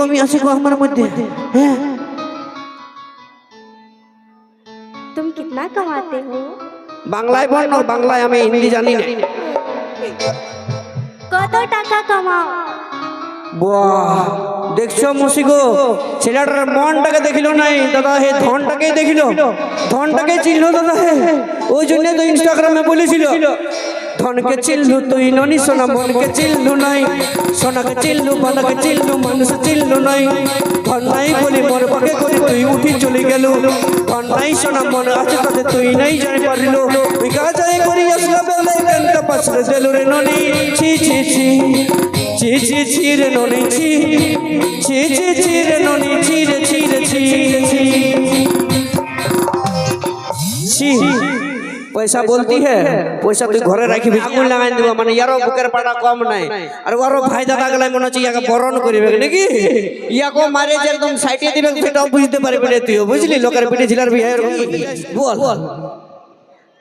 কমি আছে গো আমার মধ্যে। হ্যাঁ तुम कितना कमाते हो? বাংলায় বল না, বাংলায়, আমি হিন্দি জানি না। কত টাকা কামাও? বাহ, দেখছো মসি গো, ছেলেটার মনটাকে দেখিল নাই দাদা, হে ধনটাকে দেখিল, ধনটাকে চিনল দাদা। হে ওই জন্য তো ইনস্টাগ্রামে বলেছিল, ধনকে চিনলু তুই ননি সোনা, মনকে চিনলু নাই, সোনাকে চিনলু, বানাকে চিনলু, মানুষ চিনলু নাই। ধন নাই বলি মন পাকে করে তুই উঠি চলে গেল, ধন নাই সোনা মন আছে তাতে তুই নাই জানি পারিল, বিকা যাই করি আসলা বেলা গানটা পাশে দিল রে ননি। ছি ছি ছি ছি ছি ছি রে ননি, ছি ছি ছি ছি রে ননি, ছি রে ছি রে ছি ছি ছি। পয়সা বলতি হে, পয়সা তুই ঘরে রাখিবি, আগুন লাগাই দিব, মানে ইয়ারও বুকের পাটা কম নাই। আর ওরও ভাই দাদা গেলাই মনে হচ্ছে ইয়াকে বরণ করিবে নাকি, ইয়াকে মারে যে একদম সাইটে দিবে সেটাও বুঝতে পারবি না তুইও, বুঝলি? লোকের পিঠে ঝিলার বিয়ে বল।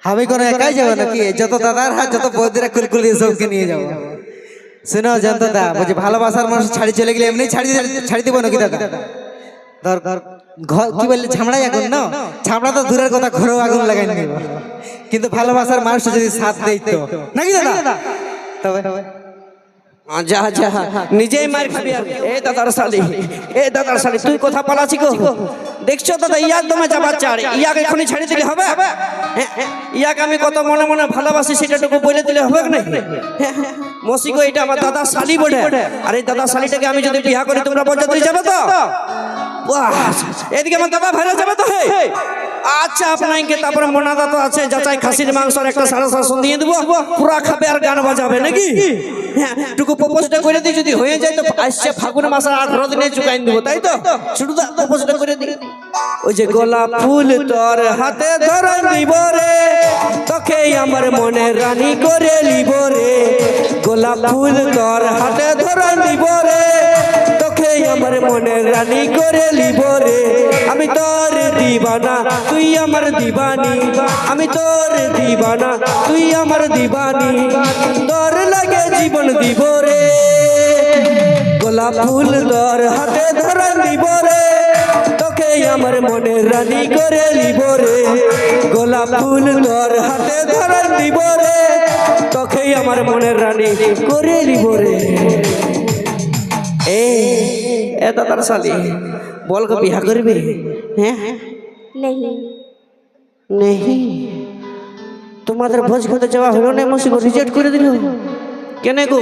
আমি কোনো একাই যাবো নাকি? যত দাদার হাত, যত বৌদিরা কুলকুলি সবকে নিয়ে যাবো। শুনো জন্তদা, বলছি ভালোবাসার মানুষ ছাড়ি চলে গেলে এমনি ছাড়ি দিব নাকি দাদা? দরকার কি বললে, ছামড়াই আগুন না, ছামড়া তো দূরের কথা, ঘরেও আগুন লাগাই নিব। কিন্তু ভালোবাসার মানুষ যদি সাথ দেয় তো নাকি দাদা? তবে যা যা নিজেই মার খাবি। এ দাদার শালি, এ দাদার শালি, তুই কথা পালাছি গো। দেখছো দাদা, ইয়াক দমে যাবার চার, ইয়াকে এখনই ছাড়ি দিলে হবে? ইয়াকে আমি কত মনে মনে ভালোবাসি সেটাটুকু বলে দিলে হবে না? মসি গো, এটা আমার দাদার শালি বটে, আর এই দাদার শালিটাকে আমি যদি বিয়া করি তোমরা বরযাত্রী যাবে তো? এদিকে আমার দাদা ভাইরা যাবে তো? হে আচ্ছা, আপনাকে তারপরে মোনাদা তো আছে, যাচাই খাসির মাংসর একটা 7.5 দিয়ে দেবো, পুরা খাবে আর গান বাজাবে নাকি? হ্যাঁ, টুকু প্রপোজটা করে দিই, যদি হয়ে যায় তো আসছে ফাগুন মাসের 18 দিনে চুকাই দেবো, তাই তো? শুধু প্রপোজটা করে দিই। ওই যে গোলাপ ফুল তোর হাতে ধরে দিব রে, তোকে আমার মনে রানী করে লিব রে, গোলাপ ফুল তোর হাতে ধরে দিব রে, তোকে আমার মনে রানী করে লিব রে। আমি তোর দিবানা, তুই আমার দিবানি, আমি তোর দিবানা, তুই আমার দিবানি, তোর লাগে জীবন দিব রে, গোলাপ ফুল তোর হাতে ধরে দিব রে, তোকে আমার মনে রানী করে লিব রে, গোলাপ ফুল তোর হাতে ধরে দিব রে, তোকে আমার মনে রানী করে লিব রে। এ দাদার শালি, বল গো, বিয়া করবি? হ্যাঁ नहीं। नहीं, তোমাদের ভোজ খেতে যাওয়া হলো না, মসি রিজেক্ট করে দিল কেন গো?